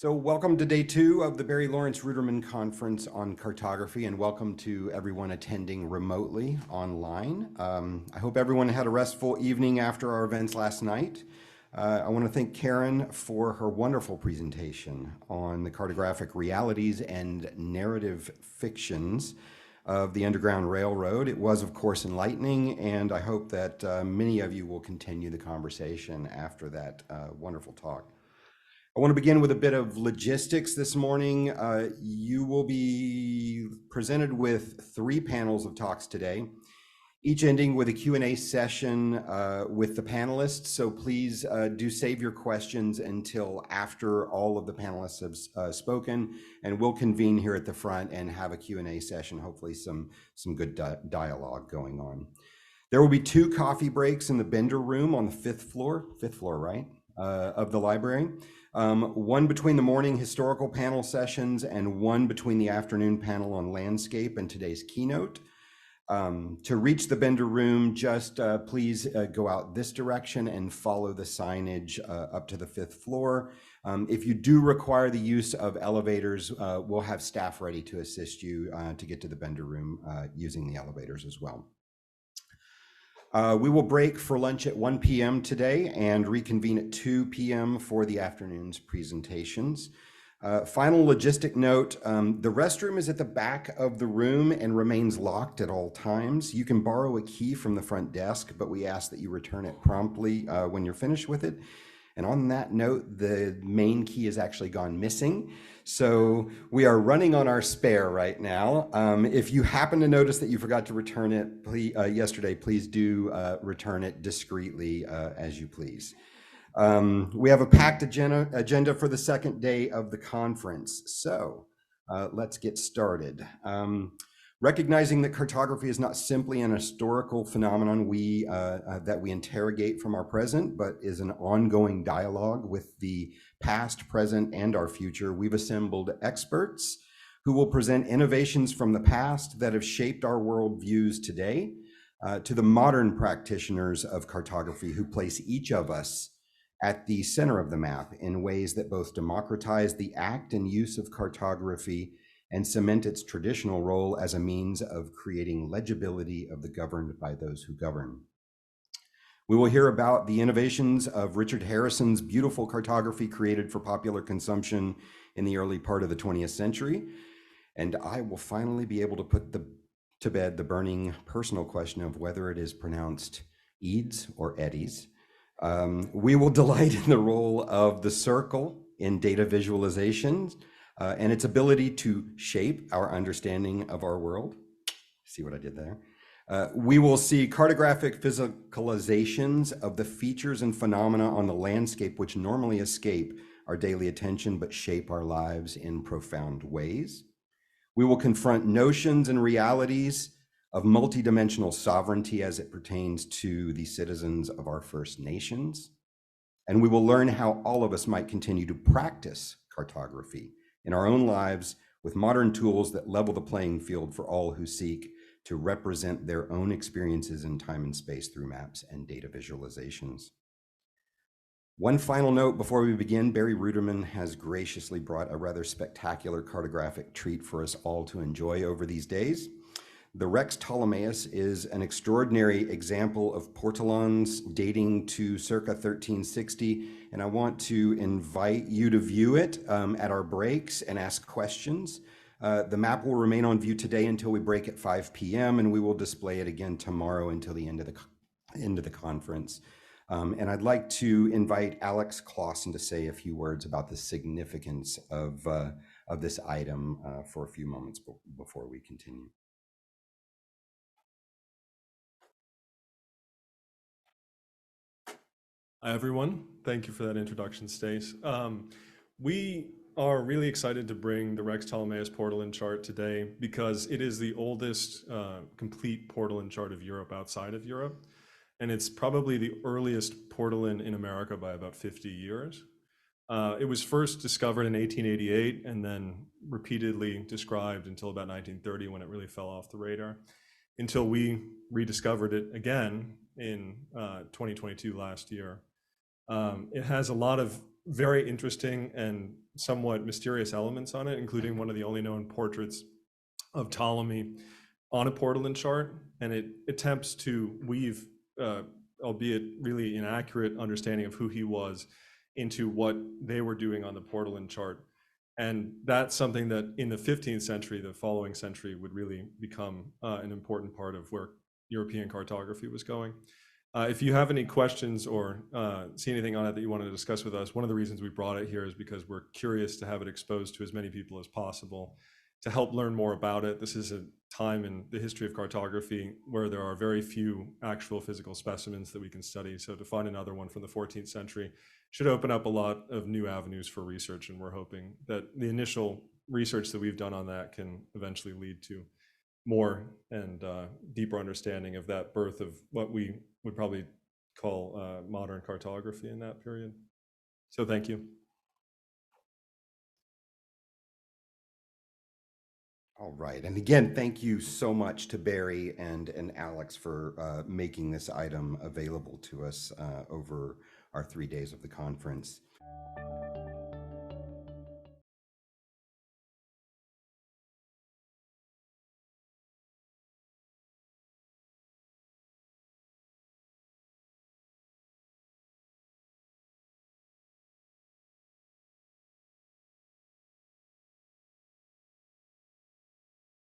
So welcome to day 2 of the Barry Lawrence Ruderman Conference on Cartography, and welcome to everyone attending remotely online. I hope everyone had a restful evening after our events last night. I want to thank Karen for her wonderful presentation on the cartographic realities and narrative fictions of the Underground Railroad. It was, of course, enlightening, and I hope that many of you will continue the conversation after that wonderful talk. I want to begin with a bit of logistics this morning. You will be presented with 3 panels of talks today, each ending with a Q&A session with the panelists. So please do save your questions until after all of the panelists have spoken, and we'll convene here at the front and have a Q&A session, hopefully some good dialogue going on. There will be 2 coffee breaks in the Bender room on the 5th floor, right, of the library. One between the morning historical panel sessions and one between the afternoon panel on landscape and today's keynote. To reach the Bender room, just please go out this direction and follow the signage up to the 5th floor. If you do require the use of elevators, we'll have staff ready to assist you to get to the Bender room using the elevators as well. We will break for lunch at 1 p.m. today and reconvene at 2 p.m. for the afternoon's presentations. Final logistic note, the restroom is at the back of the room and remains locked at all times. You can borrow a key from the front desk, but we ask that you return it promptly when you're finished with it. And on that note, the main key has actually gone missing. So we are running on our spare right now. If you happen to notice that you forgot to return it yesterday, please do return it discreetly as you please. We have a packed agenda for the second day of the conference. So let's get started. Recognizing that cartography is not simply an historical phenomenon that we interrogate from our present, but is an ongoing dialogue with the past, present, and our future, we've assembled experts who will present innovations from the past that have shaped our worldviews today to the modern practitioners of cartography who place each of us at the center of the map in ways that both democratize the act and use of cartography and cement its traditional role as a means of creating legibility of the governed by those who govern. We will hear about the innovations of Richard Harrison's beautiful cartography created for popular consumption in the early part of the 20th century. And I will finally be able to put to bed the burning personal question of whether it is pronounced Eads or Eddies. We will delight in the role of the circle in data visualizations, and its ability to shape our understanding of our world. See what I did there? We will see cartographic physicalizations of the features and phenomena on the landscape which normally escape our daily attention but shape our lives in profound ways. We will confront notions and realities of multidimensional sovereignty as it pertains to the citizens of our First Nations. And we will learn how all of us might continue to practice cartography in our own lives with modern tools that level the playing field for all who seek to represent their own experiences in time and space through maps and data visualizations. One final note before we begin, Barry Ruderman has graciously brought a rather spectacular cartographic treat for us all to enjoy over these days. The Rex Tholomeus is an extraordinary example of Portolans dating to circa 1360, and I want to invite you to view it at our breaks and ask questions. The map will remain on view today until we break at 5 p.m., and we will display it again tomorrow until the end of the conference. And I'd like to invite Alex Clausen to say a few words about the significance of this item for a few moments before we continue. Hi, everyone. Thank you for that introduction, Stace. We are really excited to bring the Rex Ptolemaios Portolan chart today because it is the oldest complete Portolan chart of Europe outside of Europe. And it's probably the earliest Portolan in America by about 50 years. It was first discovered in 1888 and then repeatedly described until about 1930 when it really fell off the radar, until we rediscovered it again in 2022 last year. It has a lot of very interesting and somewhat mysterious elements on it, including one of the only known portraits of Ptolemy on a Portolan chart, and it attempts to weave, albeit really inaccurate, understanding of who he was into what they were doing on the Portolan chart. And that's something that in the 15th century, the following century, would really become an important part of where European cartography was going. If you have any questions or see anything on it that you want to discuss with us, one of the reasons we brought it here is because we're curious to have it exposed to as many people as possible to help learn more about it. This is a time in the history of cartography where there are very few actual physical specimens that we can study. So to find another one from the 14th century should open up a lot of new avenues for research. And we're hoping that the initial research that we've done on that can eventually lead to more and deeper understanding of that birth of what we would probably call modern cartography in that period. So thank you. All right, and again, thank you so much to Barry and Alex for making this item available to us over our 3 days of the conference.